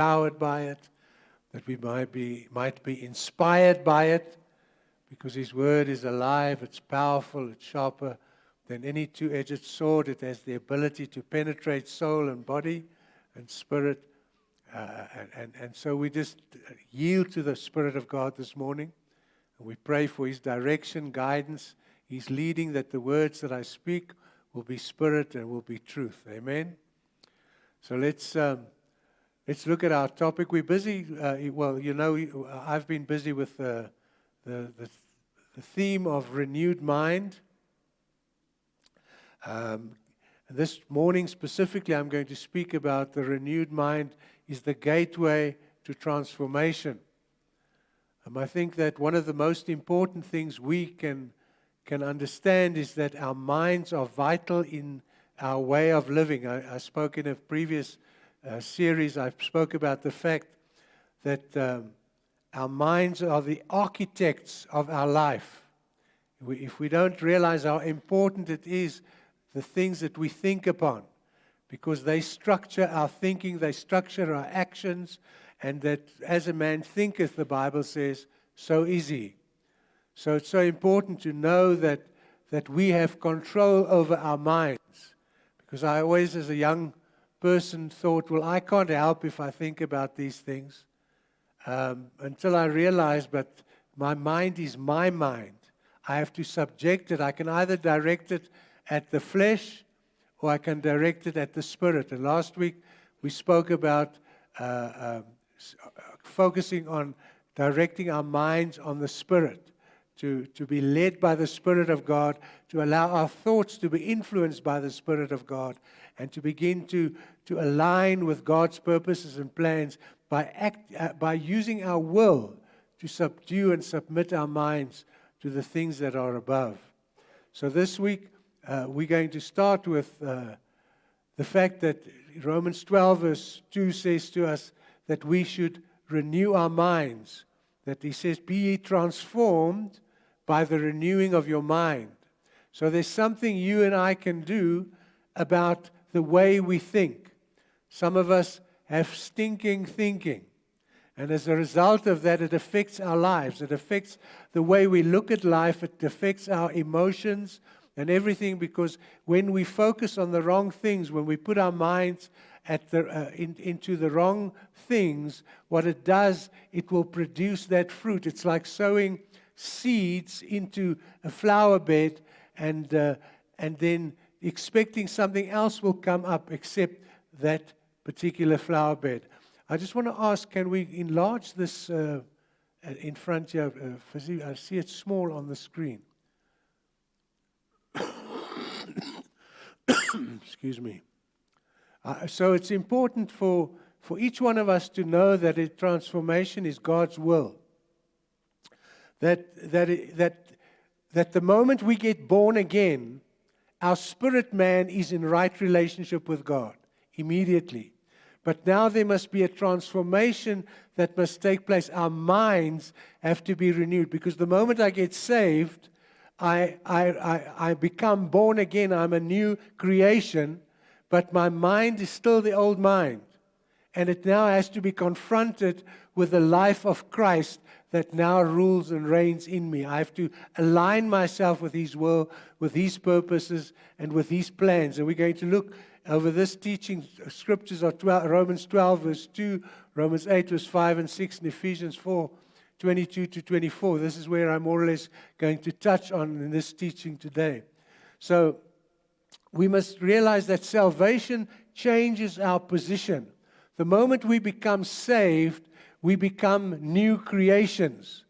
empowered by it, that we might be inspired by it, because His Word is alive, it's powerful, it's sharper than any two-edged sword. It has the ability to penetrate soul and body and spirit. And so we just yield to the Spirit of God this morning. And we pray for His direction, guidance, His leading, that the words that I speak will be spirit and will be truth. Amen. So let's look at our topic. We're busy. I've been busy with the theme of renewed mind. This morning specifically, I'm going to speak about the renewed mind is the gateway to transformation. I think that one of the most important things we can understand is that our minds are vital in our way of living. I spoke in a previous series, I spoke about the fact that our minds are the architects of our life. If we don't realize how important it is, the things that we think upon, because they structure our thinking, they structure our actions, and that as a man thinketh, the Bible says, so is he. So it's so important to know that we have control over our minds. Because I always, as a young person, thought, well, I can't help if I think about these things. Until I realized, but my mind is my mind. I have to subject it. I can either direct it at the flesh, or I can direct it at the spirit. And last week we spoke about focusing on directing our minds on the Spirit, to be led by the Spirit of God, to allow our thoughts to be influenced by the Spirit of God, and to begin to align with God's purposes and plans by using our will to subdue and submit our minds to the things that are above. So this week, we're going to start with the fact that Romans 12 verse 2 says to us that we should renew our minds. That He says, be ye transformed by the renewing of your mind. So there's something you and I can do about the way we think. Some of us have stinking thinking. And as a result of that, it affects our lives. It affects the way we look at life. It affects our emotions and everything, because when we focus on the wrong things, when we put our minds into the wrong things, what it does, it will produce that fruit. It's like sowing seeds into a flower bed and then expecting something else will come up except that particular flower bed. I just want to ask, can we enlarge this in front here? I see it small on the screen. Excuse me. So it's important for each one of us to know that transformation is God's will. That the moment we get born again, our spirit man is in right relationship with God immediately. But now there must be a transformation that must take place. Our minds have to be renewed, because the moment I get saved, I become born again. I'm a new creation, but my mind is still the old mind. And it now has to be confronted with the life of Christ that now rules and reigns in me. I have to align myself with His will, with His purposes, and with His plans. And we're going to look over this teaching. Scriptures are Romans 12 verse 2, Romans 8 verse 5 and 6, and Ephesians 4 22 to 24. This is where I'm more or less going to touch on in this teaching today. So we must realize that salvation changes our position. The moment we become saved, we become new creations.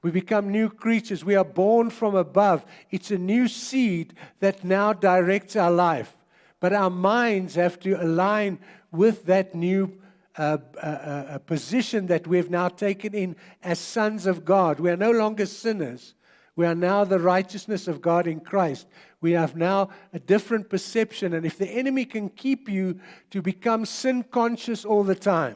We become new creatures. We are born from above. It's a new seed that now directs our life. But our minds have to align with that new a position that we have now taken in as sons of God. We are no longer sinners. We are now the righteousness of God in Christ. We have now a different perception. And if the enemy can keep you to become sin conscious all the time,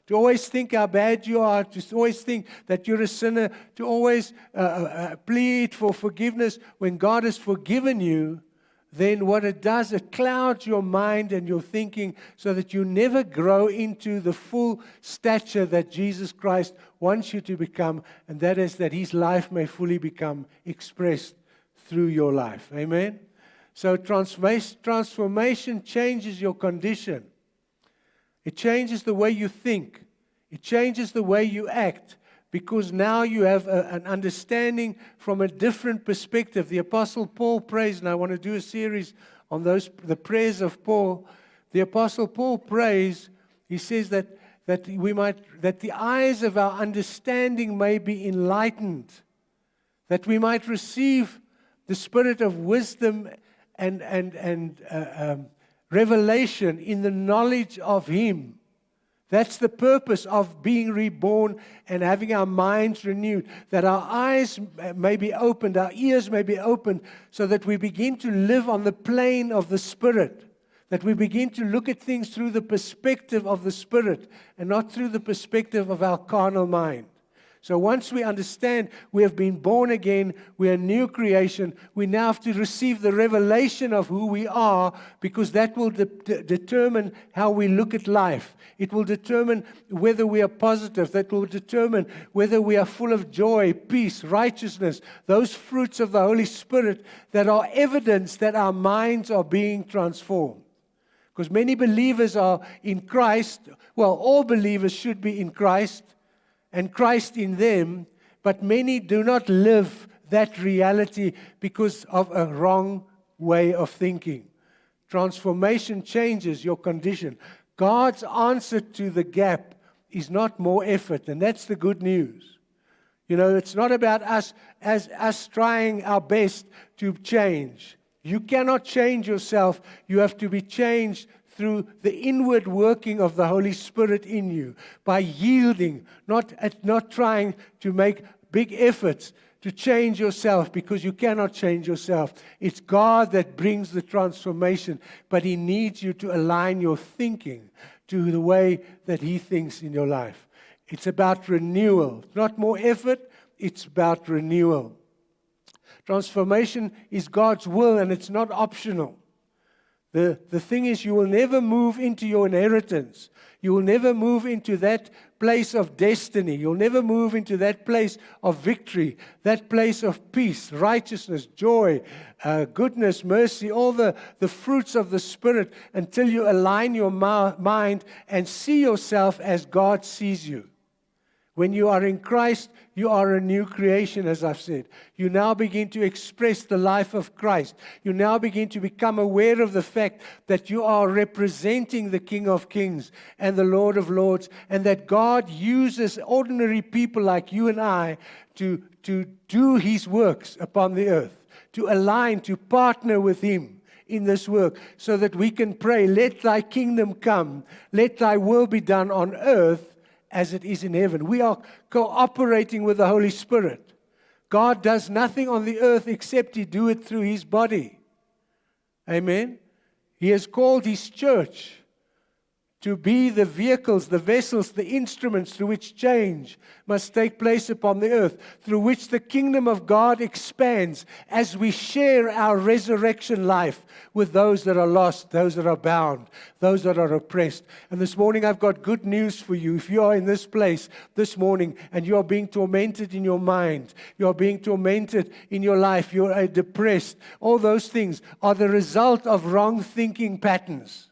to always think how bad you are, to always think that you're a sinner, to always plead for forgiveness when God has forgiven you, then what it does, it clouds your mind and your thinking so that you never grow into the full stature that Jesus Christ wants you to become, and that is that His life may fully become expressed through your life. Amen? So transformation changes your condition. It changes the way you think. It changes the way you act. Because now you have an understanding from a different perspective. The Apostle Paul prays, and I want to do a series on the prayers of Paul. The Apostle Paul prays, he says that the eyes of our understanding may be enlightened, that we might receive the spirit of wisdom and revelation in the knowledge of Him. That's the purpose of being reborn and having our minds renewed, that our eyes may be opened, our ears may be opened, so that we begin to live on the plane of the Spirit, that we begin to look at things through the perspective of the Spirit and not through the perspective of our carnal mind. So once we understand we have been born again, we are a new creation, we now have to receive the revelation of who we are, because that will determine how we look at life. It will determine whether we are positive. That will determine whether we are full of joy, peace, righteousness, those fruits of the Holy Spirit that are evidence that our minds are being transformed. Because many believers are in Christ. Well, all believers should be in Christ, and Christ in them, but many do not live that reality because of a wrong way of thinking. Transformation changes your condition. God's answer to the gap is not more effort, and that's the good news. You know, it's not about us trying our best to change. You cannot change yourself. You have to be changed through the inward working of the Holy Spirit in you, by yielding, not trying to make big efforts to change yourself, because you cannot change yourself. It's God that brings the transformation, but He needs you to align your thinking to the way that He thinks in your life. It's about renewal, not more effort, it's about renewal. Transformation is God's will, and it's not optional. The thing is, you will never move into your inheritance. You will never move into that place of destiny. You'll never move into that place of victory, that place of peace, righteousness, joy, goodness, mercy, all the fruits of the Spirit, until you align your mind and see yourself as God sees you. When you are in Christ, you are a new creation, as I've said. You now begin to express the life of Christ. You now begin to become aware of the fact that you are representing the King of Kings and the Lord of Lords, and that God uses ordinary people like you and I to do His works upon the earth, to align, to partner with Him in this work, so that we can pray, let Thy kingdom come, let Thy will be done on earth as it is in heaven. We are cooperating with the Holy Spirit. God does nothing on the earth except He do it through His body. Amen. He has called His church to be the vehicles, the vessels, the instruments through which change must take place upon the earth, through which the kingdom of God expands as we share our resurrection life with those that are lost, those that are bound, those that are oppressed. And this morning I've got good news for you. If you are in this place this morning and you are being tormented in your mind, you are being tormented in your life, you are depressed, all those things are the result of wrong thinking patterns.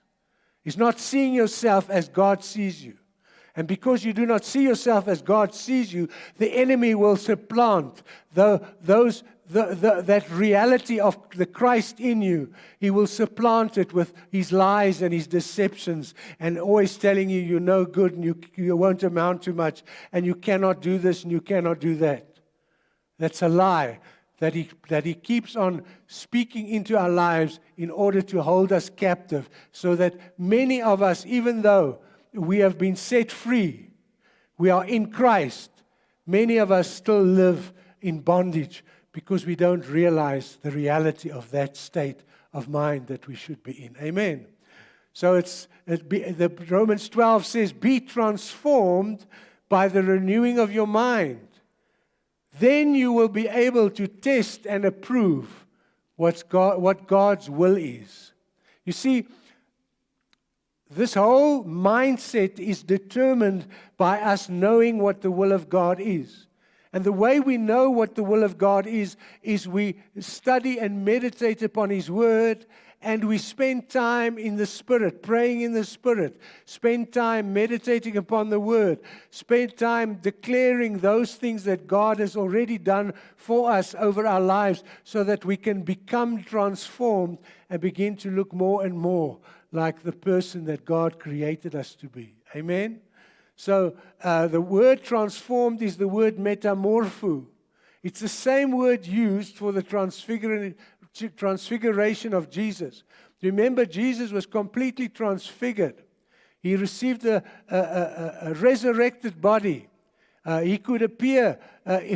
It's not seeing yourself as God sees you. And because you do not see yourself as God sees you, the enemy will supplant that reality of the Christ in you. He will supplant it with his lies and his deceptions, and always telling you you're no good and you won't amount to much, and you cannot do this and you cannot do that. That's a lie that he keeps on speaking into our lives in order to hold us captive, so that many of us, even though we have been set free, we are in Christ, many of us still live in bondage because we don't realize the reality of that state of mind that we should be in. Amen. So the Romans 12 says, be transformed by the renewing of your mind. Then you will be able to test and approve what God's will is. You see, this whole mindset is determined by us knowing what the will of God is. And the way we know what the will of God is we study and meditate upon His Word, and we spend time in the Spirit, praying in the Spirit. Spend time meditating upon the Word. Spend time declaring those things that God has already done for us over our lives, so that we can become transformed and begin to look more and more like the person that God created us to be. Amen? So the word transformed is the word metamorpho. It's the same word used for the transfiguration of Jesus. Remember, Jesus was completely transfigured. He received a resurrected body. He could appear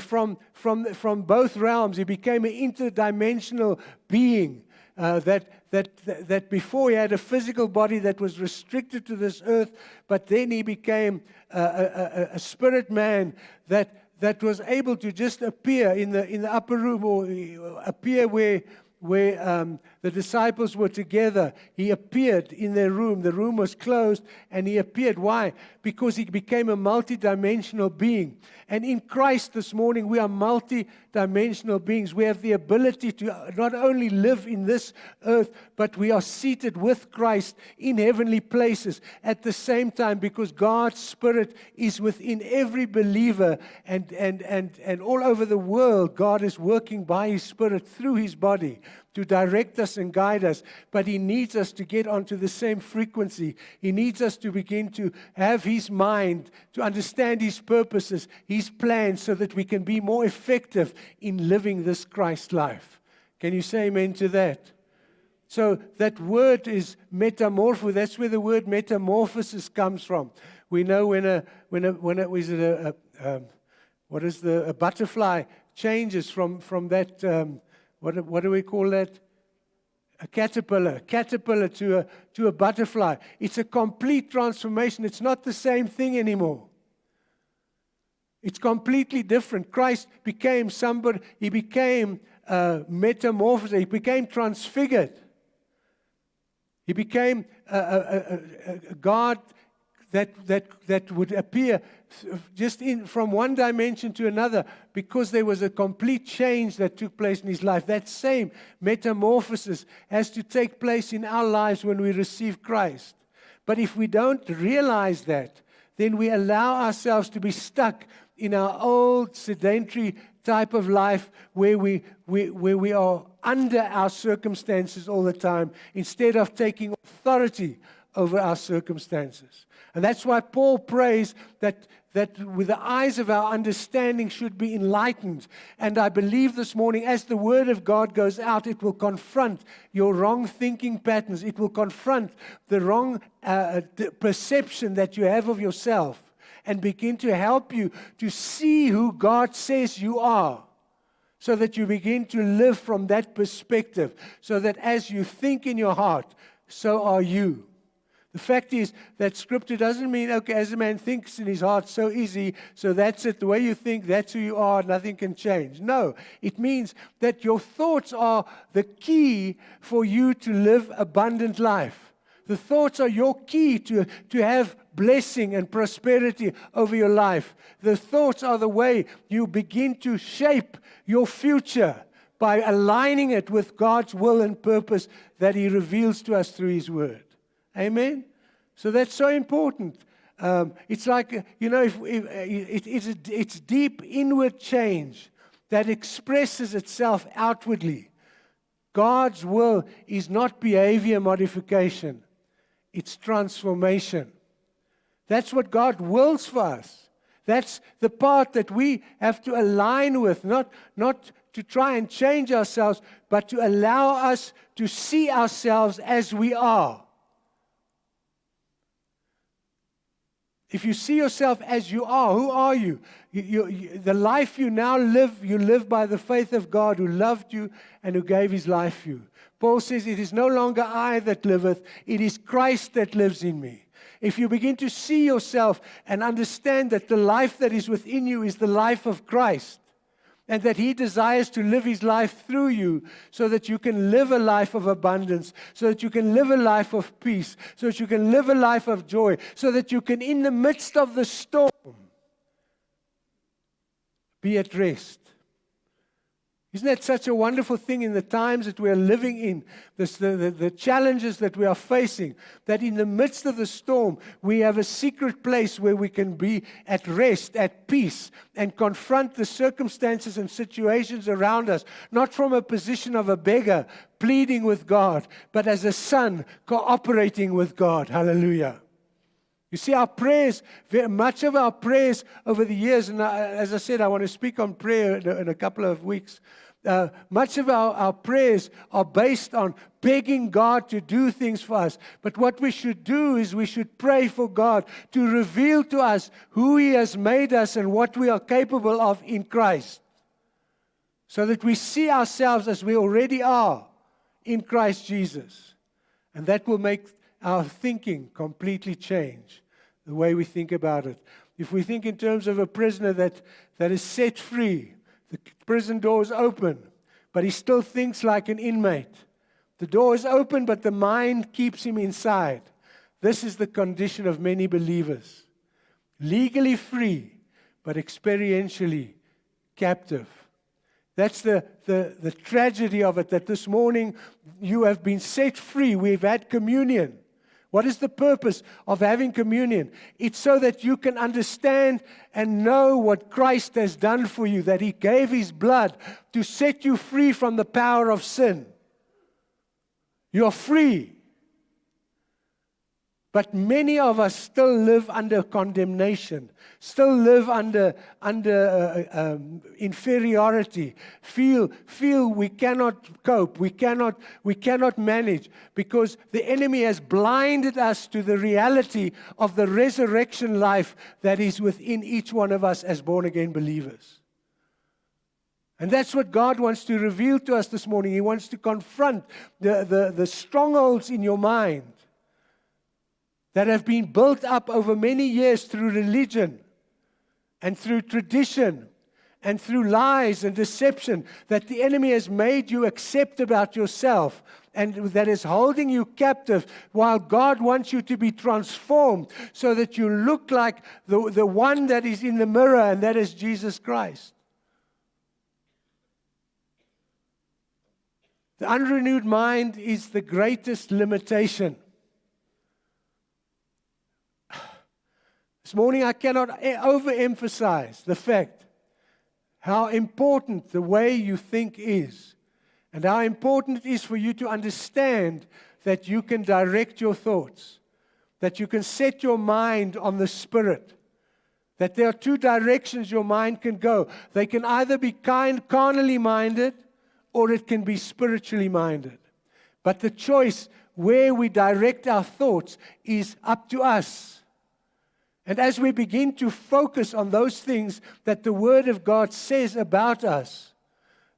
from both realms. He became an interdimensional being. That before he had a physical body that was restricted to this earth, but then he became a spirit man that was able to just appear in the upper room, or appear where the disciples were together. He appeared in their room. The room was closed, and he appeared. Why? Because he became a multidimensional being. And in Christ this morning, we are multidimensional beings. We have the ability to not only live in this earth, but we are seated with Christ in heavenly places at the same time, because God's Spirit is within every believer, and all over the world, God is working by His Spirit through His body to direct us and guide us. But He needs us to get onto the same frequency. He needs us to begin to have His mind, to understand His purposes, His plans, so that we can be more effective in living this Christ life. Can you say amen to that? So that word is metamorpho. That's where the word metamorphosis comes from. We know when a butterfly changes from that. What do we call that? A caterpillar to a butterfly. It's a complete transformation. It's not the same thing anymore. It's completely different. Christ became somebody. He became metamorphosed. He became transfigured. He became a God that would appear just from one dimension to another, because there was a complete change that took place in His life. That same metamorphosis has to take place in our lives when we receive Christ. But if we don't realize that, then we allow ourselves to be stuck in our old sedentary type of life where we are under our circumstances all the time, instead of taking authority over our circumstances. And that's why Paul prays that with the eyes of our understanding should be enlightened. And I believe this morning, as the Word of God goes out, it will confront your wrong thinking patterns. It will confront the wrong perception that you have of yourself, and begin to help you to see who God says you are, so that you begin to live from that perspective, so that as you think in your heart, so are you. The fact is that Scripture doesn't mean, okay, as a man thinks in his heart, so is he, so that's it. The way you think, that's who you are, nothing can change. No, it means that your thoughts are the key for you to live abundant life. The thoughts are your key to have blessing and prosperity over your life. The thoughts are the way you begin to shape your future by aligning it with God's will and purpose that He reveals to us through His Word. Amen? So that's so important. It's like, it's deep inward change that expresses itself outwardly. God's will is not behavior modification. It's transformation. That's what God wills for us. That's the part that we have to align with, not to try and change ourselves, but to allow us to see ourselves as we are. If you see yourself as you are, who are you? The life you now live, you live by the faith of God who loved you and who gave His life for you. Paul says, it is no longer I that liveth, it is Christ that lives in me. If you begin to see yourself and understand that the life that is within you is the life of Christ, and that He desires to live His life through you so that you can live a life of abundance, so that you can live a life of peace, so that you can live a life of joy, so that you can, in the midst of the storm, be at rest. Isn't that such a wonderful thing in the times that we are living in, the challenges that we are facing, that in the midst of the storm, we have a secret place where we can be at rest, at peace, and confront the circumstances and situations around us, not from a position of a beggar pleading with God, but as a son cooperating with God. Hallelujah. You see, our prayers, much of our prayers over the years, and as I said, I want to speak on prayer in a couple of weeks. Much of our prayers are based on begging God to do things for us. But what we should do is we should pray for God to reveal to us who He has made us and what we are capable of in Christ. So that we see ourselves as we already are in Christ Jesus. And that will make our thinking completely change, the way we think about it. If we think in terms of a prisoner that is set free, the prison door is open, but he still thinks like an inmate. The door is open, but the mind keeps him inside. This is the condition of many believers. Legally free, but experientially captive. That's the tragedy of it, that this morning you have been set free. We've had communion. What is the purpose of having communion? It's so that you can understand and know what Christ has done for you, that He gave His blood to set you free from the power of sin. You're free. But many of us still live under condemnation, still live under inferiority, feel we cannot cope, we cannot manage, because the enemy has blinded us to the reality of the resurrection life that is within each one of us as born-again believers. And that's what God wants to reveal to us this morning. He wants to confront the strongholds in your mind that have been built up over many years through religion and through tradition and through lies and deception that the enemy has made you accept about yourself, and that is holding you captive, while God wants you to be transformed so that you look like the one that is in the mirror, and that is Jesus Christ. The unrenewed mind is the greatest limitation. This morning I cannot overemphasize the fact how important the way you think is, and how important it is for you to understand that you can direct your thoughts, that you can set your mind on the Spirit, that there are two directions your mind can go. They can either be carnally minded, or it can be spiritually minded. But the choice where we direct our thoughts is up to us. And as we begin to focus on those things that the Word of God says about us,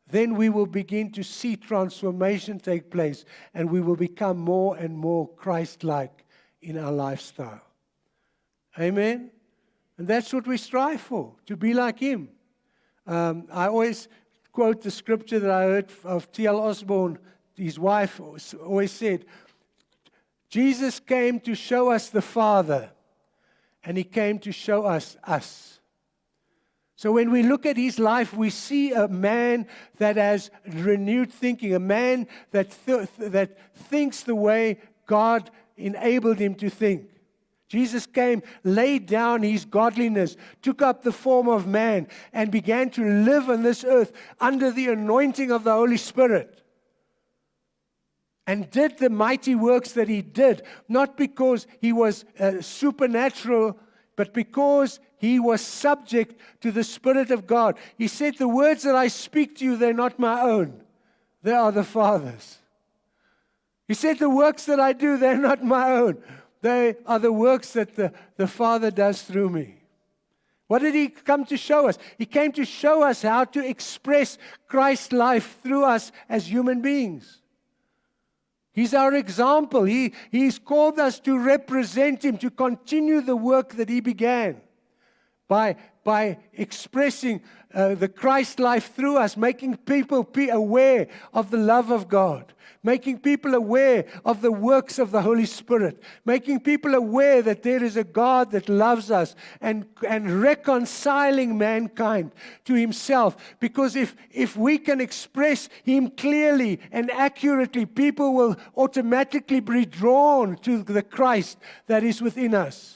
then we will begin to see transformation take place, and we will become more and more Christ-like in our lifestyle. Amen? And that's what we strive for, to be like Him. I always quote the scripture that I heard of T.L. Osborne. His wife always said, Jesus came to show us the Father, and He came to show us us. So when we look at His life, we see a man that has renewed thinking, a man that thinks the way God enabled him to think. Jesus came, laid down His godliness, took up the form of man, and began to live on this earth under the anointing of the Holy Spirit. And did the mighty works that He did, not because He was supernatural, but because He was subject to the Spirit of God. He said, the words that I speak to you, they're not my own. They are the Father's. He said, the works that I do, they're not my own. They are the works that the Father does through me. What did He come to show us? He came to show us how to express Christ's life through us as human beings. He's our example. He's called us to represent Him, to continue the work that He began. by expressing the Christ life through us, making people be aware of the love of God, making people aware of the works of the Holy Spirit, making people aware that there is a God that loves us, and reconciling mankind to Himself. Because if we can express Him clearly and accurately, people will automatically be drawn to the Christ that is within us.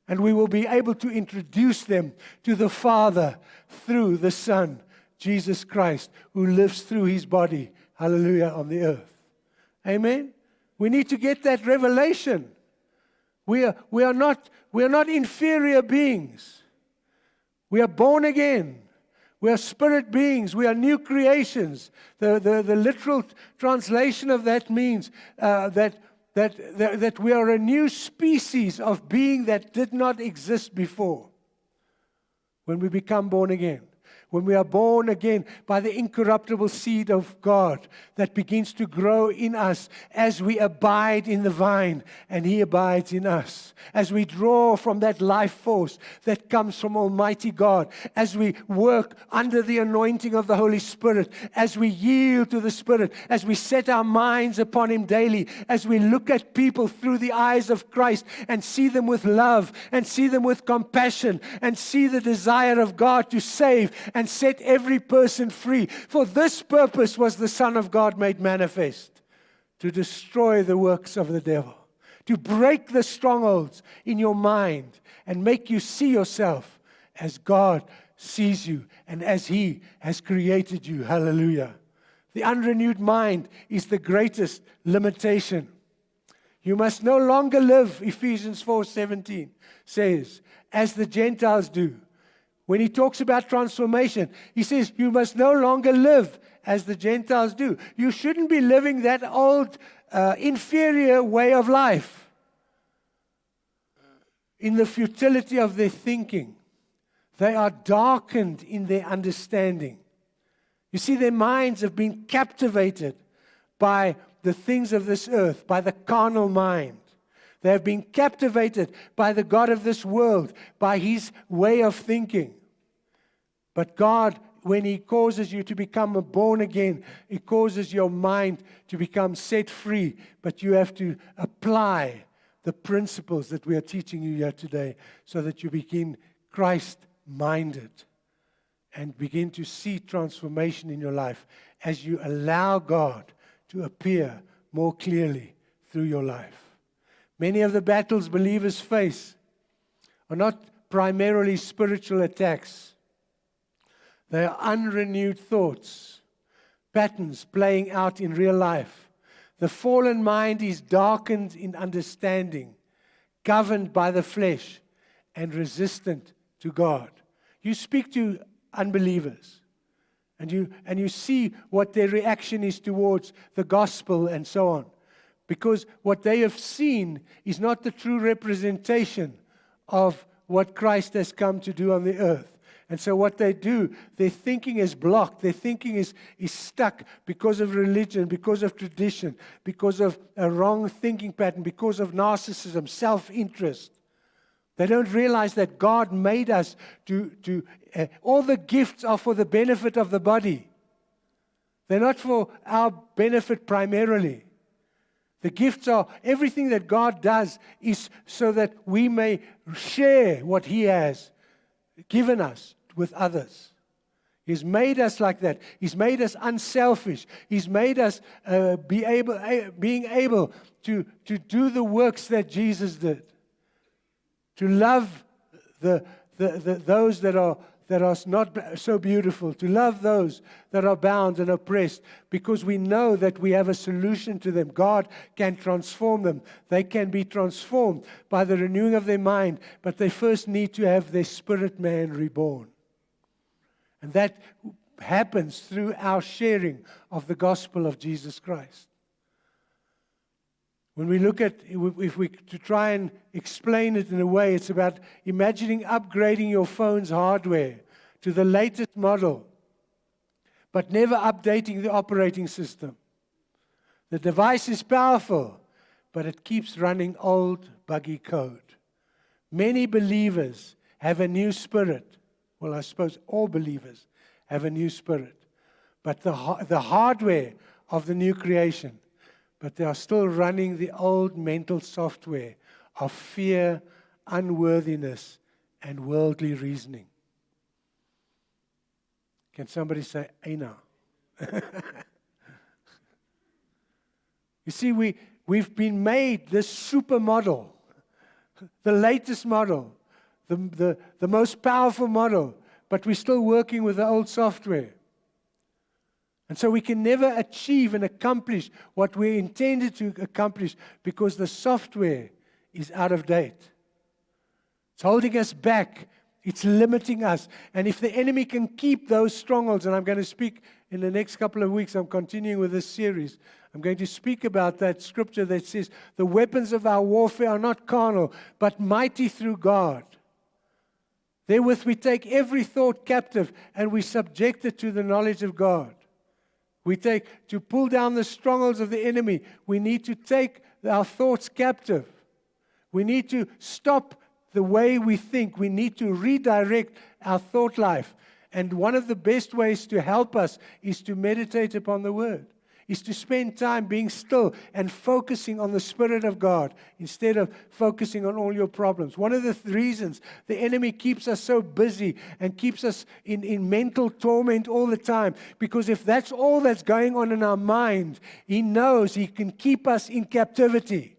And we will be able to introduce them to the Father through the Son, Jesus Christ, who lives through His body, hallelujah, on the earth. Amen? We need to get that revelation. We are not inferior beings. We are born again. We are spirit beings. We are new creations. The literal translation of that means that we are a new species of being that did not exist before when we become born again. When we are born again by the incorruptible seed of God that begins to grow in us as we abide in the vine and He abides in us. As we draw from that life force that comes from Almighty God. As we work under the anointing of the Holy Spirit. As we yield to the Spirit. As we set our minds upon Him daily. As we look at people through the eyes of Christ and see them with love and see them with compassion and see the desire of God to save and set every person free. For this purpose was the Son of God made manifest, to destroy the works of the devil, to break the strongholds in your mind and make you see yourself as God sees you and as He has created you. Hallelujah. The unrenewed mind is the greatest limitation. You must no longer live, Ephesians 4:17 says, as the Gentiles do. When he talks about transformation, he says, you must no longer live as the Gentiles do. You shouldn't be living that old, inferior way of life in the futility of their thinking. They are darkened in their understanding. You see, their minds have been captivated by the things of this earth, by the carnal mind. They have been captivated by the God of this world, by His way of thinking. But God, when He causes you to become born again, He causes your mind to become set free. But you have to apply the principles that we are teaching you here today so that you begin Christ-minded and begin to see transformation in your life as you allow God to appear more clearly through your life. Many of the battles believers face are not primarily spiritual attacks. They are unrenewed thoughts, patterns playing out in real life. The fallen mind is darkened in understanding, governed by the flesh, and resistant to God. You speak to unbelievers, and you see what their reaction is towards the gospel and so on. Because what they have seen is not the true representation of what Christ has come to do on the earth. And so what they do, their thinking is blocked. Their thinking is stuck because of religion, because of tradition, because of a wrong thinking pattern, because of narcissism, self-interest. They don't realize that God made us all the gifts are for the benefit of the body. They're not for our benefit primarily. The gifts are, everything that God does is so that we may share what He has given us with others. He's made us like that. He's made us unselfish. He's made us being able to do the works that Jesus did. To love those that are not so beautiful, to love those that are bound and oppressed, because we know that we have a solution to them. God can transform them. They can be transformed by the renewing of their mind, but they first need to have their spirit man reborn. And that happens through our sharing of the gospel of Jesus Christ. When we look at, to try and explain it in a way, it's about imagining upgrading your phone's hardware to the latest model, but never updating the operating system. The device is powerful, but it keeps running old, buggy code. Many believers have a new spirit. Well, I suppose all believers have a new spirit. But the hardware of the new creation, but they are still running the old mental software of fear, unworthiness, and worldly reasoning. Can somebody say, Aina? You see, we've been made this supermodel, the latest model, the most powerful model, but we're still working with the old software. And so we can never achieve and accomplish what we intended to accomplish because the software is out of date. It's holding us back. It's limiting us. And if the enemy can keep those strongholds, and I'm going to speak in the next couple of weeks, I'm continuing with this series. I'm going to speak about that scripture that says, the weapons of our warfare are not carnal, but mighty through God. Therewith we take every thought captive and we subject it to the knowledge of God. We take, to pull down the strongholds of the enemy, we need to take our thoughts captive. We need to stop the way we think. We need to redirect our thought life. And one of the best ways to help us is to meditate upon the Word, is to spend time being still and focusing on the Spirit of God instead of focusing on all your problems. One of the reasons the enemy keeps us so busy and keeps us in mental torment all the time, because if that's all that's going on in our mind, he knows he can keep us in captivity.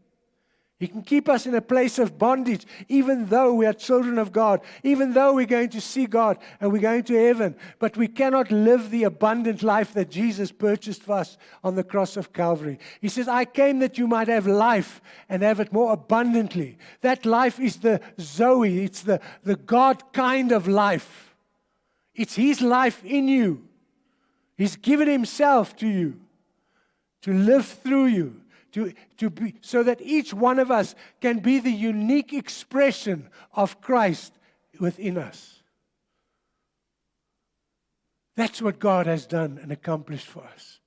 He can keep us in a place of bondage, even though we are children of God, even though we're going to see God and we're going to heaven. But we cannot live the abundant life that Jesus purchased for us on the cross of Calvary. He says, I came that you might have life and have it more abundantly. That life is the Zoe. It's the God kind of life. It's His life in you. He's given Himself to you to live through you. To be, so that each one of us can be the unique expression of Christ within us. That's what God has done and accomplished for us.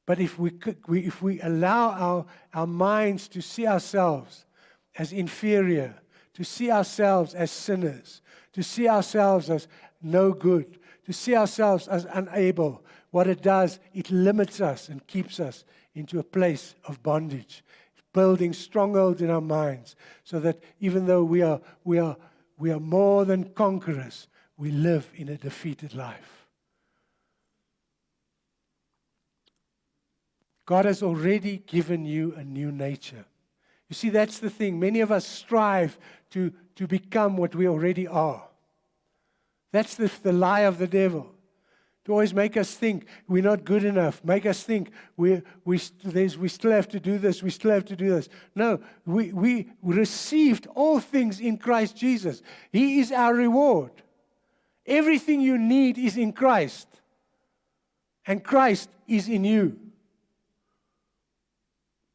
But if we allow our minds to see ourselves as inferior, to see ourselves as sinners, to see ourselves as no good, to see ourselves as unable, what it does, it limits us and keeps us into a place of bondage, building strongholds in our minds, so that even though we are more than conquerors, we live in a defeated life. God has already given you a new nature. You see, that's the thing. Many of us strive to become what we already are. That's the lie of the devil. To always make us think we're not good enough, make us think we still have to do this, we still have to do this. No, we received all things in Christ Jesus. He is our reward. Everything you need is in Christ, and Christ is in you.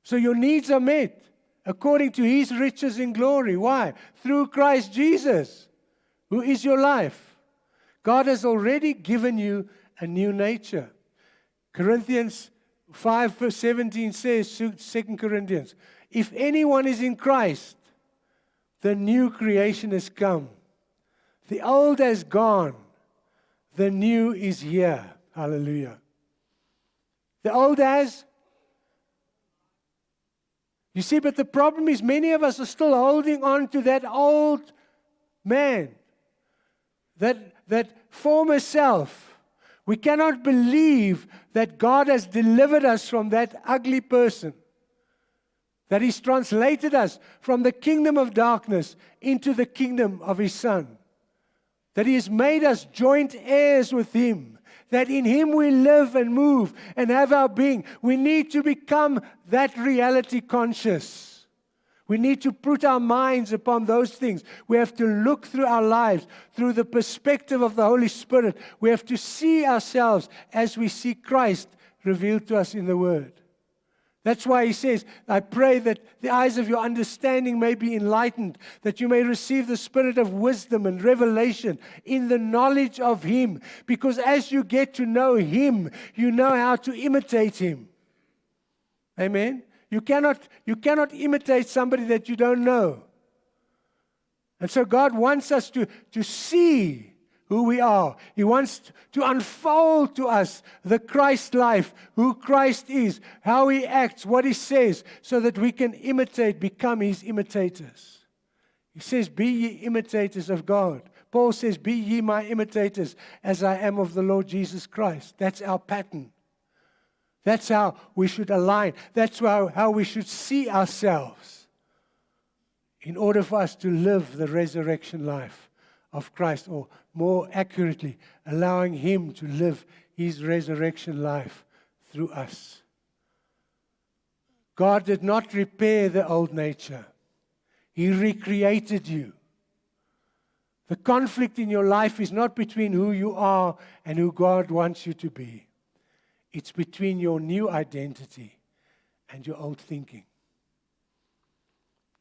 So your needs are met according to His riches in glory. Why? Through Christ Jesus, who is your life. God has already given you a new nature. Corinthians 5 verse 17 says, 2 Corinthians, if anyone is in Christ, the new creation has come. The old has gone. The new is here. Hallelujah. The old has. You see, but the problem is many of us are still holding on to that old man, that former self. We cannot believe that God has delivered us from that ugly person, that He's translated us from the kingdom of darkness into the kingdom of His Son, that He has made us joint heirs with Him, that in Him we live and move and have our being. We need to become that reality conscious. We need to put our minds upon those things. We have to look through our lives through the perspective of the Holy Spirit. We have to see ourselves as we see Christ revealed to us in the Word. That's why He says, I pray that the eyes of your understanding may be enlightened, that you may receive the spirit of wisdom and revelation in the knowledge of Him. Because as you get to know Him, you know how to imitate Him. Amen? You cannot imitate somebody that you don't know. And so God wants us to see who we are. He wants to unfold to us the Christ life, who Christ is, how He acts, what He says, so that we can imitate, become His imitators. He says, be ye imitators of God. Paul says, be ye my imitators as I am of the Lord Jesus Christ. That's our pattern. That's how we should align. That's how we should see ourselves in order for us to live the resurrection life of Christ, or more accurately, allowing Him to live His resurrection life through us. God did not repair the old nature. He recreated you. The conflict in your life is not between who you are and who God wants you to be. It's between your new identity and your old thinking.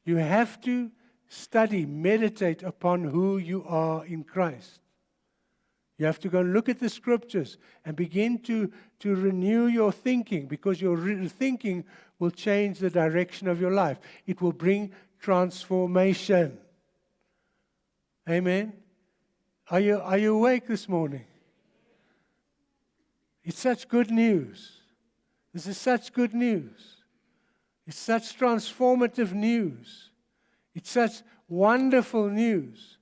You have to study, meditate upon who you are in Christ. You have to go and look at the Scriptures and begin to renew your thinking, because your thinking will change the direction of your life. It will bring transformation. Amen? Are you awake this morning? It's such good news. This is such good news. It's such transformative news. It's such wonderful news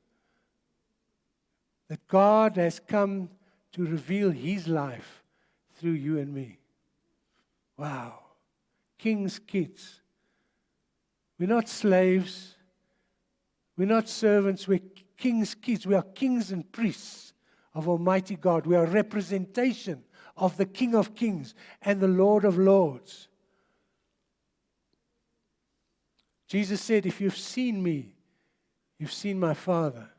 that God has come to reveal His life through you and me. Wow. King's kids. We're not slaves. We're not servants. We're King's kids. We are kings and priests of Almighty God. We are a representation of the King of Kings and the Lord of Lords. Jesus said, if you've seen me, you've seen my Father.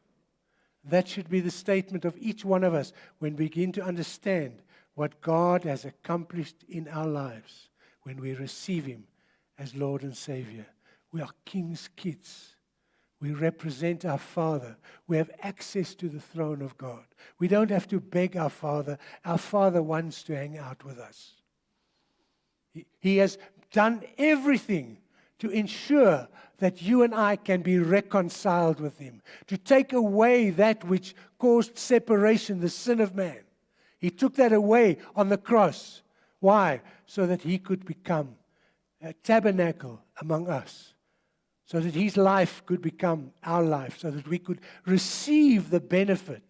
That should be the statement of each one of us when we begin to understand what God has accomplished in our lives when we receive Him as Lord and Savior. We are King's kids. We represent our Father. We have access to the throne of God. We don't have to beg our Father. Our Father wants to hang out with us. He has done everything to ensure that you and I can be reconciled with Him, to take away that which caused separation, the sin of man. He took that away on the cross. Why? So that He could become a tabernacle among us, so that His life could become our life, so that we could receive the benefit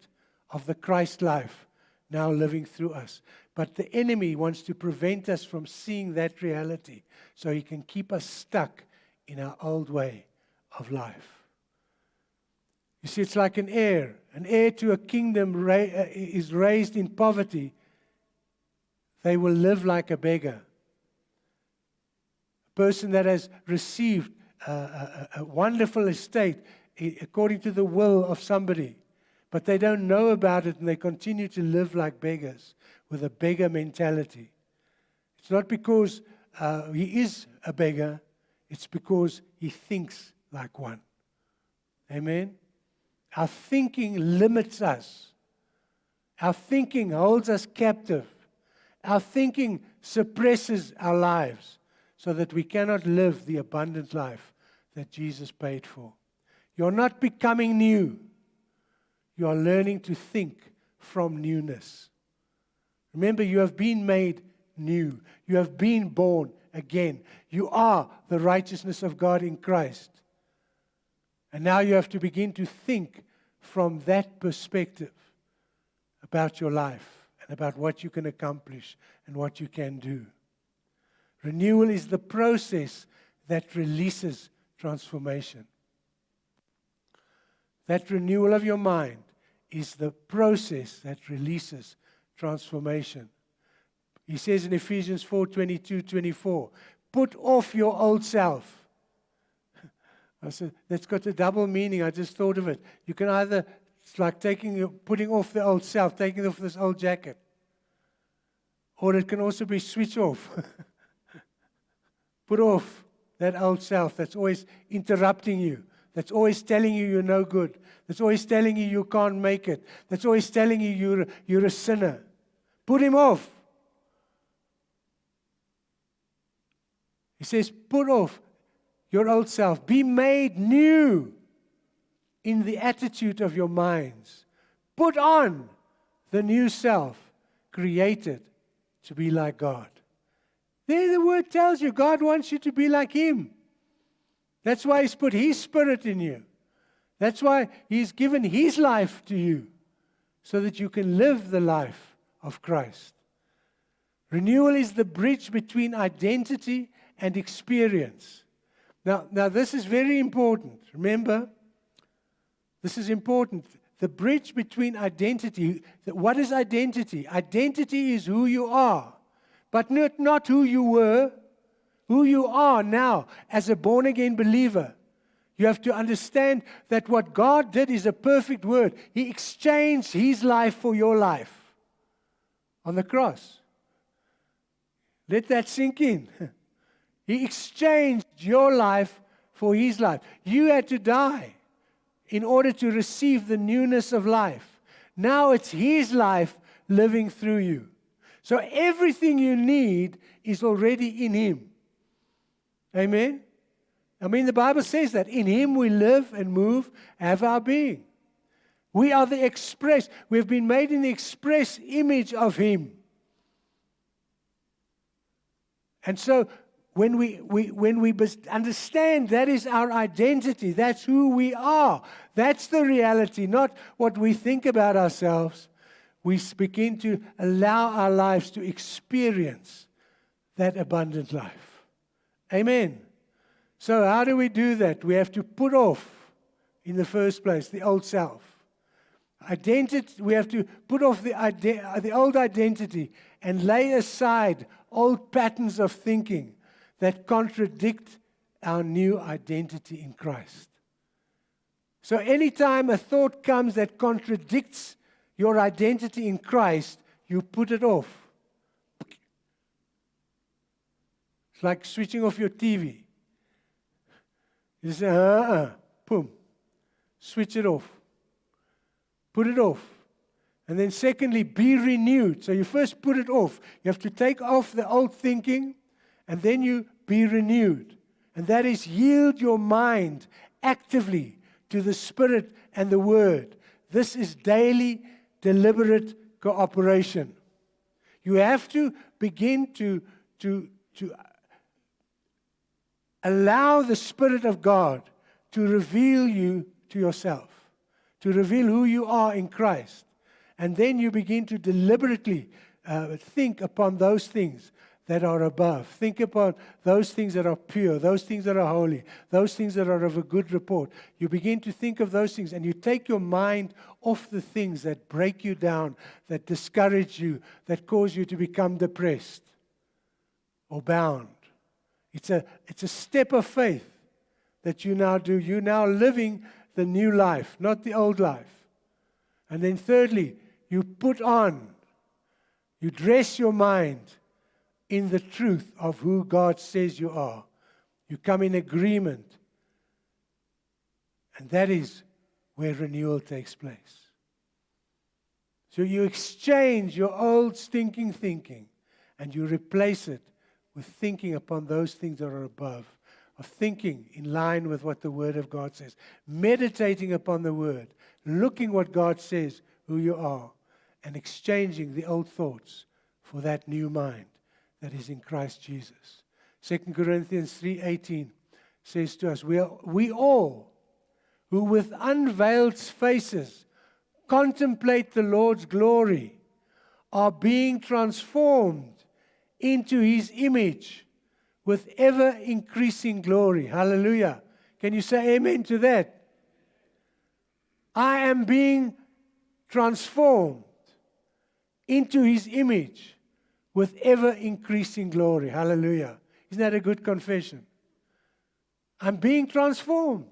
of the Christ life now living through us. But the enemy wants to prevent us from seeing that reality, so he can keep us stuck in our old way of life. You see, it's like an heir. An heir to a kingdom is raised in poverty. They will live like a beggar. A person that has received a wonderful estate according to the will of somebody, but they don't know about it and they continue to live like beggars with a beggar mentality. It's not because he is a beggar, it's because he thinks like one. Amen? Our thinking limits us. Our thinking holds us captive. Our thinking suppresses our lives so that we cannot live the abundant life that Jesus paid for. You're not becoming new. You are learning to think from newness. Remember, you have been made new. You have been born again. You are the righteousness of God in Christ. And now you have to begin to think from that perspective about your life and about what you can accomplish and what you can do. Renewal is the process that releases transformation. That renewal of your mind is the process that releases transformation. He says in Ephesians 4:22-24, put off your old self. I said, that's got a double meaning. I just thought of it. You can either, it's like putting off the old self, taking off this old jacket. Or it can also be switch off. Put off that old self that's always interrupting you, that's always telling you you're no good, that's always telling you you can't make it, that's always telling you you're a sinner. Put him off. He says, put off your old self. Be made new. in the attitude of your minds. Put on the new self, created to be like God. There the word tells you God wants you to be like Him. That's why He's put His Spirit in you. That's why He's given His life to you, so that you can live the life of Christ. Renewal is the bridge between identity and experience. Now this is very important. Remember, this is important. The bridge between identity. What is identity? Identity is who you are, but not who you were. Who you are now as a born-again believer. You have to understand that what God did is a perfect word. He exchanged His life for your life on the cross. Let that sink in. He exchanged your life for His life. You had to die in order to receive the newness of life. Now it's His life living through you. So everything you need is already in Him. Amen? I mean, the Bible says that in Him we live and move, have our being. We are the express. We've been made in the express image of Him. And so when we understand that is our identity, that's who we are, that's the reality, not what we think about ourselves, we begin to allow our lives to experience that abundant life. Amen. So how do we do that? We have to put off, in the first place, the old self. Identity. We have to put off the old identity and lay aside old patterns of thinking that contradict our new identity in Christ. So anytime a thought comes that contradicts your identity in Christ, you put it off. It's like switching off your TV. You say, boom, switch it off. Put it off. And then secondly, be renewed. So you first put it off. You have to take off the old thinking, and then you be renewed. And that is yield your mind actively to the Spirit and the Word. This is daily, deliberate cooperation. You have to begin to allow the Spirit of God to reveal you to yourself, to reveal who you are in Christ. And then you begin to deliberately think upon those things that are above. Think upon those things that are pure, those things that are holy, those things that are of a good report. You begin to think of those things, and you take your mind off the things that break you down, that discourage you, that cause you to become depressed or bound. It's a step of faith that you now do. You're now living the new life, not the old life. And then thirdly, you put on, you dress your mind in the truth of who God says you are. You come in agreement. And that is where renewal takes place. So you exchange your old stinking thinking and you replace it with thinking upon those things that are above, of thinking in line with what the Word of God says, meditating upon the Word, looking what God says, who you are, and exchanging the old thoughts for that new mind that is in Christ Jesus. 2 Corinthians 3:18 says to us, we all who with unveiled faces contemplate the Lord's glory are being transformed into His image with ever-increasing glory. Hallelujah. Can you say amen to that? I am being transformed into His image with ever-increasing glory. Hallelujah. Isn't that a good confession? I'm being transformed.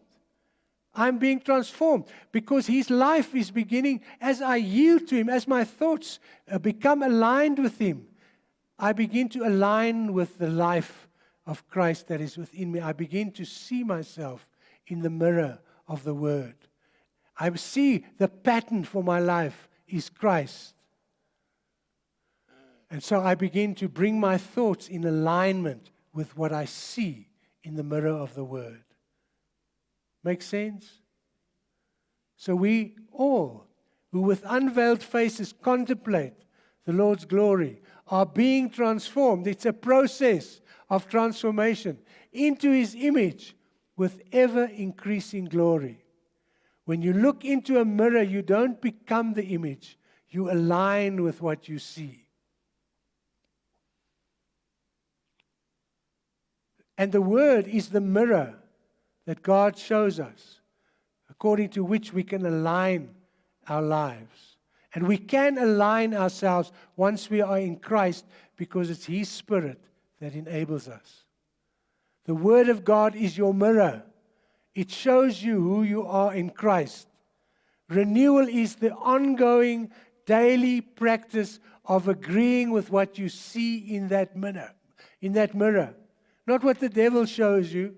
I'm being transformed because His life is beginning as I yield to Him, as my thoughts become aligned with Him. I begin to align with the life of Christ that is within me. I begin to see myself in the mirror of the Word. I see the pattern for my life is Christ. And so I begin to bring my thoughts in alignment with what I see in the mirror of the Word. Make sense? So we all, who with unveiled faces contemplate the Lord's glory, are being transformed. It's a process of transformation into His image with ever-increasing glory. When you look into a mirror, you don't become the image. You align with what you see. And the Word is the mirror that God shows us, according to which we can align our lives. And we can align ourselves once we are in Christ, because it's His Spirit that enables us. The Word of God is your mirror. It shows you who you are in Christ. Renewal is the ongoing daily practice of agreeing with what you see in that mirror. Not what the devil shows you,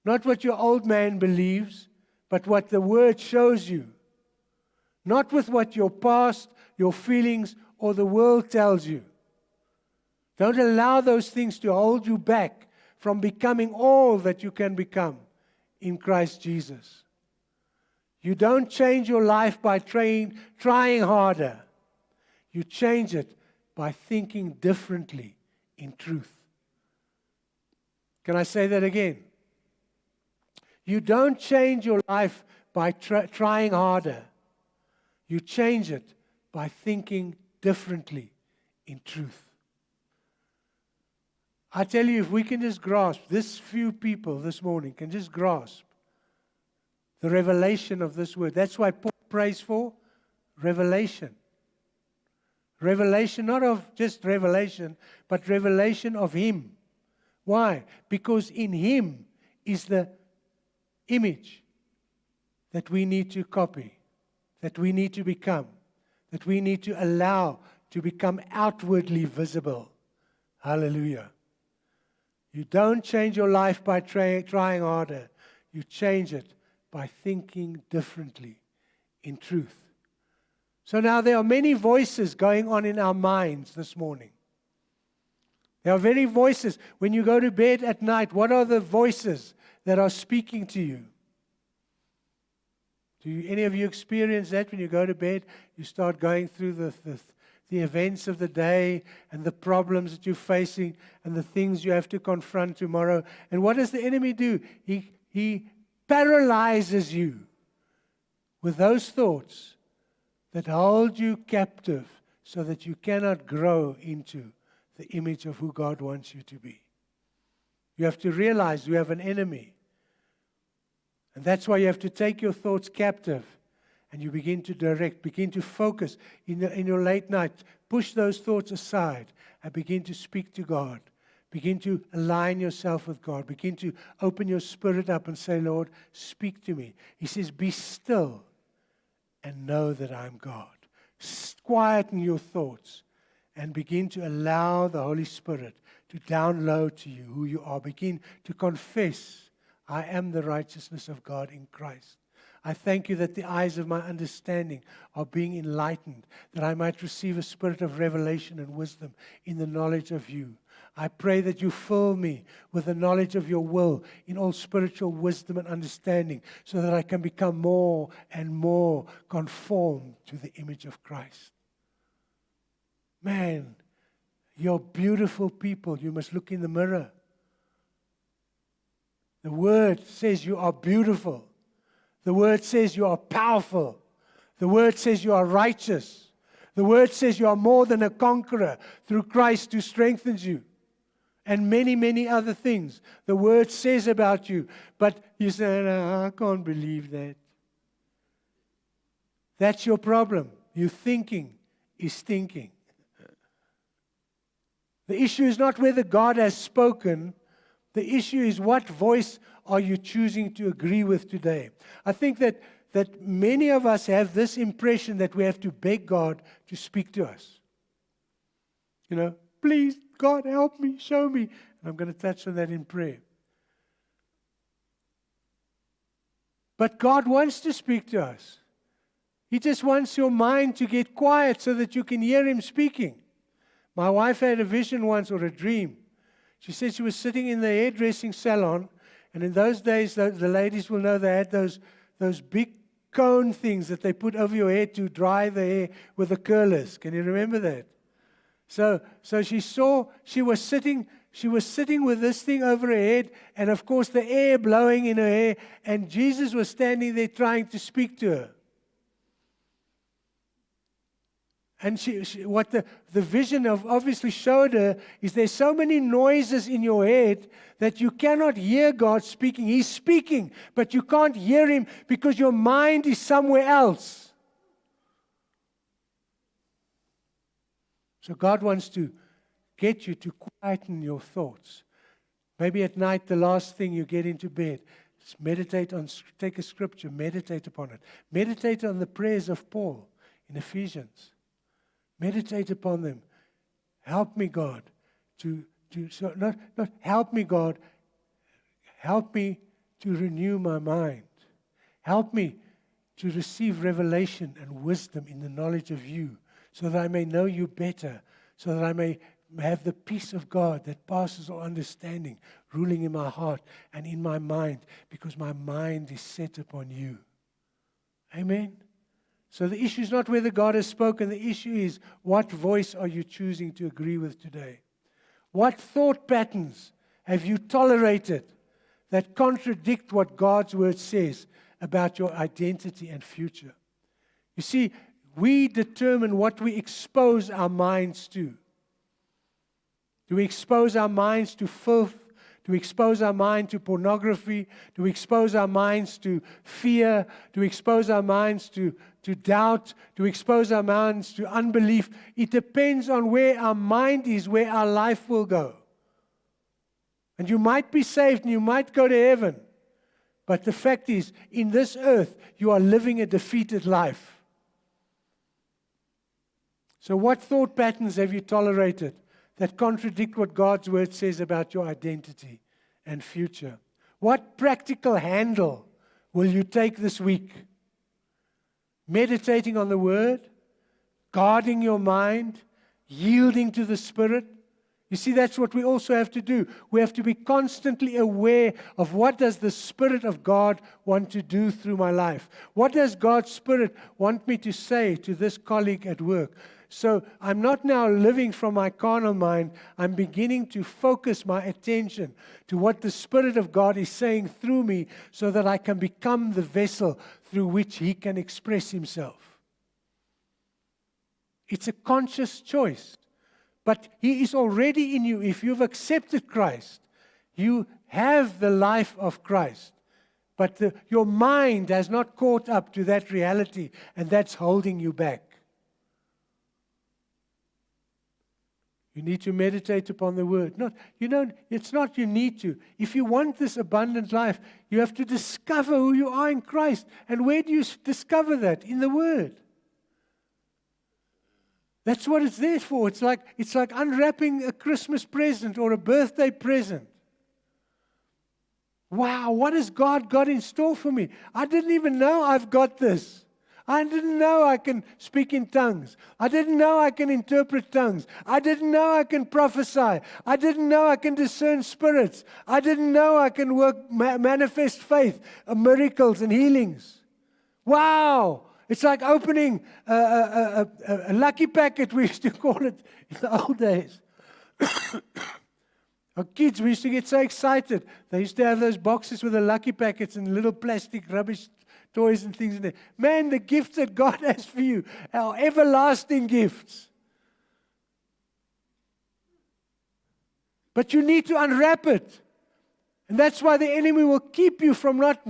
not what your old man believes, but what the Word shows you. Not with what your past, your feelings, or the world tells you. Don't allow those things to hold you back from becoming all that you can become in Christ Jesus. You don't change your life by trying harder. You change it by thinking differently in truth. Can I say that again? You don't change your life by trying harder. You change it by thinking differently in truth. I tell you, if we can just grasp, this few people this morning can just grasp the revelation of this word. That's why Paul prays for revelation. Revelation, not of just revelation, but revelation of Him. Why? Because in Him is the image that we need to copy, that we need to become, that we need to allow to become outwardly visible. Hallelujah. You don't change your life by trying harder. You change it by thinking differently in truth. So now there are many voices going on in our minds this morning. There are very voices. When you go to bed at night, what are the voices that are speaking to you? Do any of you experience that when you go to bed? You start going through the events of the day and the problems that you're facing and the things you have to confront tomorrow. And what does the enemy do? He paralyzes you with those thoughts that hold you captive so that you cannot grow into the image of who God wants you to be. You have to realize you have an enemy. And that's why you have to take your thoughts captive and you begin to direct, begin to focus in your late night. Push those thoughts aside and begin to speak to God. Begin to align yourself with God. Begin to open your spirit up and say, Lord, speak to me. He says, be still and know that I'm God. Quieten your thoughts and begin to allow the Holy Spirit to download to you who you are. Begin to confess, I am the righteousness of God in Christ. I thank you that the eyes of my understanding are being enlightened, that I might receive a spirit of revelation and wisdom in the knowledge of you. I pray that you fill me with the knowledge of your will in all spiritual wisdom and understanding, so that I can become more and more conformed to the image of Christ. Man, you're beautiful people. You must look in the mirror. The Word says you are beautiful. The Word says you are powerful. The Word says you are righteous. The Word says you are more than a conqueror through Christ who strengthens you. And many, many other things the Word says about you. But you say, no, I can't believe that. That's your problem. Your thinking is stinking. The issue is not whether God has spoken. The issue is what voice are you choosing to agree with today? I think that many of us have this impression that we have to beg God to speak to us. You know, please, God, help me, show me. And I'm going to touch on that in prayer. But God wants to speak to us. He just wants your mind to get quiet so that you can hear Him speaking. My wife had a vision once, or a dream. She said she was sitting in the hairdressing salon, and in those days, the ladies will know they had those big cone things that they put over your head to dry the hair with the curlers. Can you remember that? So she was sitting with this thing over her head, and of course the air blowing in her hair, and Jesus was standing there trying to speak to her. And what the vision of obviously showed her is there's so many noises in your head that you cannot hear God speaking. He's speaking, but you can't hear Him because your mind is somewhere else. So God wants to get you to quieten your thoughts. Maybe at night, the last thing you get into bed, take a scripture, meditate upon it. Meditate on the prayers of Paul in Ephesians. Meditate upon them. Help me, God, not help me, God. Help me to renew my mind. Help me to receive revelation and wisdom in the knowledge of you, so that I may know you better, so that I may have the peace of God that passes all understanding ruling in my heart and in my mind, because my mind is set upon you. Amen. So the issue is not whether God has spoken. The issue is, what voice are you choosing to agree with today? What thought patterns have you tolerated that contradict what God's Word says about your identity and future? You see, we determine what we expose our minds to. Do we expose our minds to filth? Do we expose our mind to pornography? Do we expose our minds to fear? Do we expose our minds to doubt? Do we expose our minds to unbelief? It depends on where our mind is, where our life will go. And you might be saved and you might go to heaven. But the fact is, in this earth, you are living a defeated life. So what thought patterns have you tolerated that contradict what God's Word says about your identity and future? What practical handle will you take this week? Meditating on the Word, guarding your mind, yielding to the Spirit. You see, that's what we also have to do. We have to be constantly aware of what does the Spirit of God want to do through my life. What does God's Spirit want me to say to this colleague at work? So I'm not now living from my carnal mind. I'm beginning to focus my attention to what the Spirit of God is saying through me, so that I can become the vessel through which He can express Himself. It's a conscious choice. But He is already in you. If you've accepted Christ, you have the life of Christ. But your mind has not caught up to that reality, and that's holding you back. You need to meditate upon the Word. It's not you need to. If you want this abundant life, you have to discover who you are in Christ. And where do you discover that? In the Word. That's what it's there for. It's like unwrapping a Christmas present or a birthday present. Wow, what has God got in store for me? I didn't even know I've got this. I didn't know I can speak in tongues. I didn't know I can interpret tongues. I didn't know I can prophesy. I didn't know I can discern spirits. I didn't know I can manifest faith, miracles and healings. Wow! It's like opening a lucky packet, we used to call it in the old days. Our kids, we used to get so excited. They used to have those boxes with the lucky packets and little plastic rubbish toys and things in there. Man, the gifts that God has for you are everlasting gifts. But you need to unwrap it. And that's why the enemy will keep you from not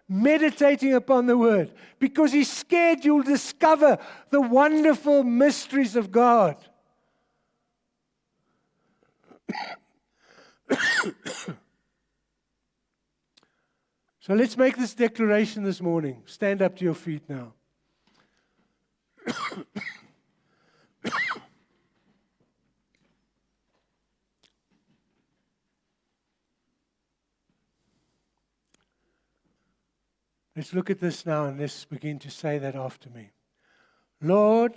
meditating upon the Word, because he's scared you'll discover the wonderful mysteries of God. So let's make this declaration this morning. Stand up to your feet now. Let's look at this now and let's begin to say that after me. Lord,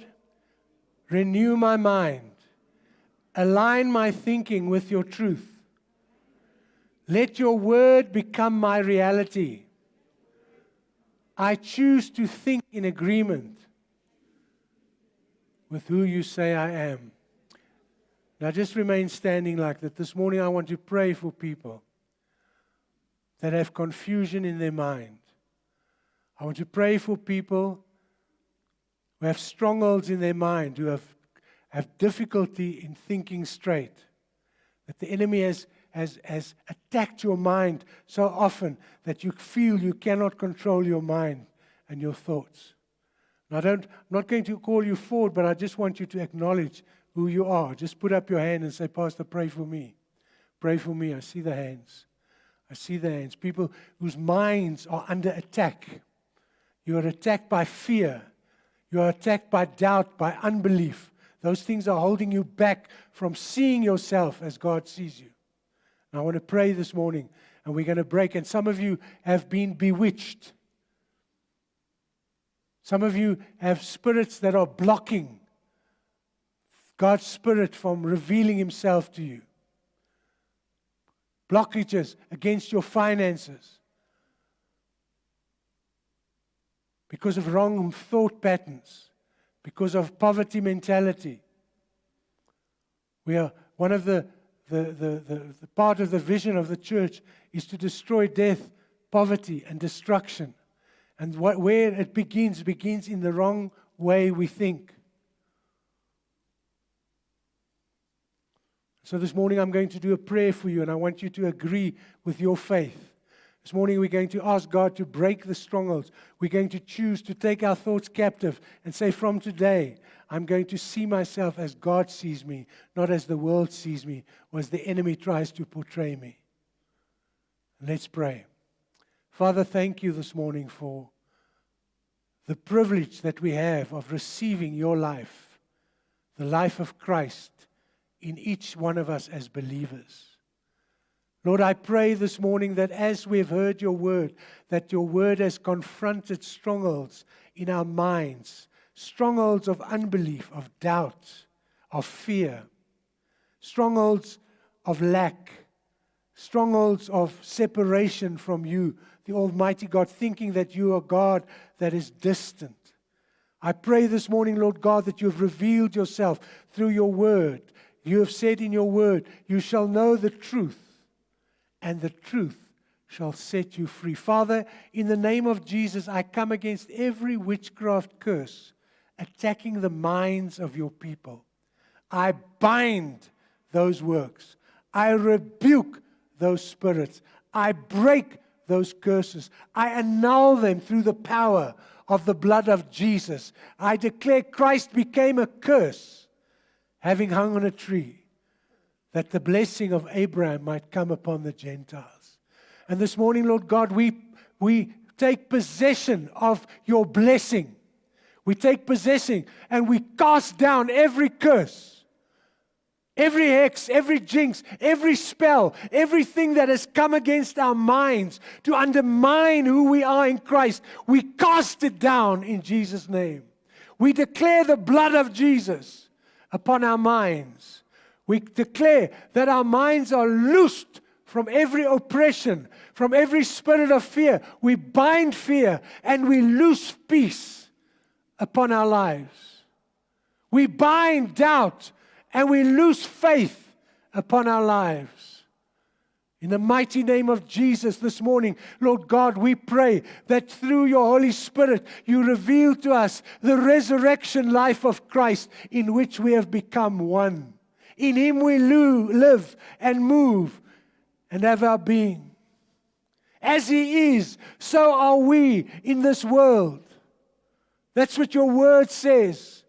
renew my mind. Align my thinking with your truth. Let your word become my reality. I choose to think in agreement with who you say I am. Now just remain standing like that. This morning I want to pray for people that have confusion in their mind. I want to pray for people who have strongholds in their mind, who have difficulty in thinking straight. That the enemy has attacked your mind so often that you feel you cannot control your mind and your thoughts. Now I'm not going to call you forward, but I just want you to acknowledge who you are. Just put up your hand and say, Pastor, pray for me. Pray for me. I see the hands. I see the hands. People whose minds are under attack. You are attacked by fear. You are attacked by doubt, by unbelief. Those things are holding you back from seeing yourself as God sees you. And I want to pray this morning, and we're going to break. And some of you have been bewitched. Some of you have spirits that are blocking God's Spirit from revealing Himself to you. Blockages against your finances because of wrong thought patterns, because of poverty mentality. We are one of the part of the vision of the church is to destroy death, poverty, and destruction. And where it begins in the wrong way we think. So this morning I'm going to do a prayer for you, and I want you to agree with your faith. This morning we're going to ask God to break the strongholds. We're going to choose to take our thoughts captive and say, from today, I'm going to see myself as God sees me, not as the world sees me, or as the enemy tries to portray me. Let's pray. Father, thank you this morning for the privilege that we have of receiving your life, the life of Christ, in each one of us as believers. Lord, I pray this morning that as we've heard your word, that your word has confronted strongholds in our minds, strongholds of unbelief, of doubt, of fear, strongholds of lack, strongholds of separation from you, the Almighty God, thinking that you are God that is distant. I pray this morning, Lord God, that you have revealed yourself through your word. You have said in your word, you shall know the truth, and the truth shall set you free. Father, in the name of Jesus, I come against every witchcraft curse attacking the minds of your people. I bind those works. I rebuke those spirits. I break those curses. I annul them through the power of the blood of Jesus. I declare Christ became a curse, having hung on a tree, that the blessing of Abraham might come upon the Gentiles. And this morning, Lord God, we take possession of your blessing. We take possession and we cast down every curse, every hex, every jinx, every spell, everything that has come against our minds to undermine who we are in Christ. We cast it down in Jesus' name. We declare the blood of Jesus upon our minds. We declare that our minds are loosed from every oppression, from every spirit of fear. We bind fear and we loose peace upon our lives. We bind doubt and we loose faith upon our lives. In the mighty name of Jesus this morning, Lord God, we pray that through your Holy Spirit, you reveal to us the resurrection life of Christ in which we have become one. In Him we live and move and have our being. As He is, so are we in this world. That's what your word says.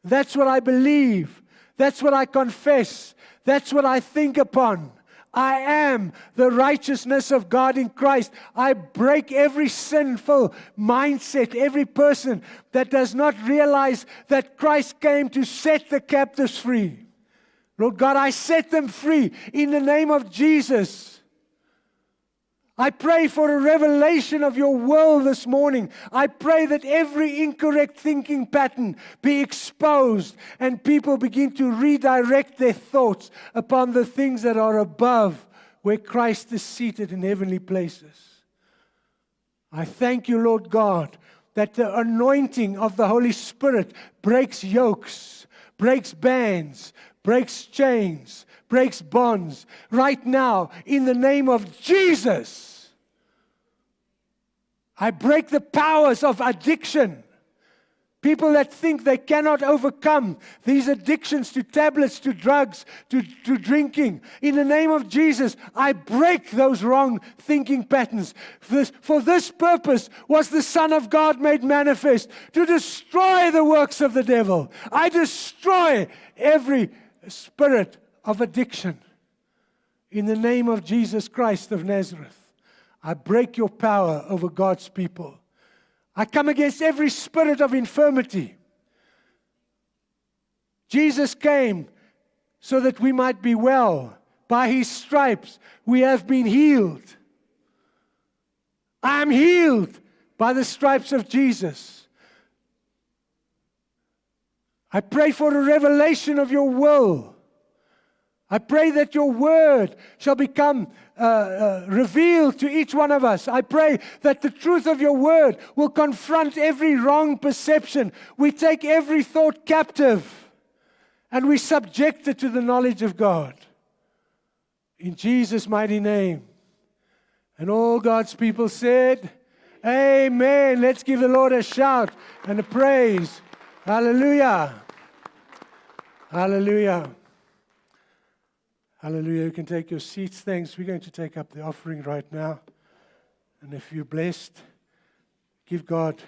That's what I believe. That's what I confess. That's what I think upon. I am the righteousness of God in Christ. I break every sinful mindset, every person that does not realize that Christ came to set the captives free. Lord God, I set them free in the name of Jesus. I pray for a revelation of your will this morning. I pray that every incorrect thinking pattern be exposed and people begin to redirect their thoughts upon the things that are above, where Christ is seated in heavenly places. I thank you, Lord God, that the anointing of the Holy Spirit breaks yokes, breaks bands, breaks chains, breaks bonds. Right now, in the name of Jesus, I break the powers of addiction. People that think they cannot overcome these addictions to tablets, to drugs, to drinking. In the name of Jesus, I break those wrong thinking patterns. For this purpose was the Son of God made manifest, to destroy the works of the devil. I destroy every spirit of addiction. In the name of Jesus Christ of Nazareth, I break your power over God's people. I come against every spirit of infirmity. Jesus came so that we might be well. By His stripes we have been healed. I am healed by the stripes of Jesus. I pray for a revelation of your will. I pray that your word shall become revealed to each one of us. I pray that the truth of your word will confront every wrong perception. We take every thought captive and we subject it to the knowledge of God. In Jesus' mighty name. And all God's people said, Amen. Let's give the Lord a shout and a praise. Hallelujah. Hallelujah. Hallelujah. You can take your seats. Thanks. We're going to take up the offering right now. And if you're blessed, give God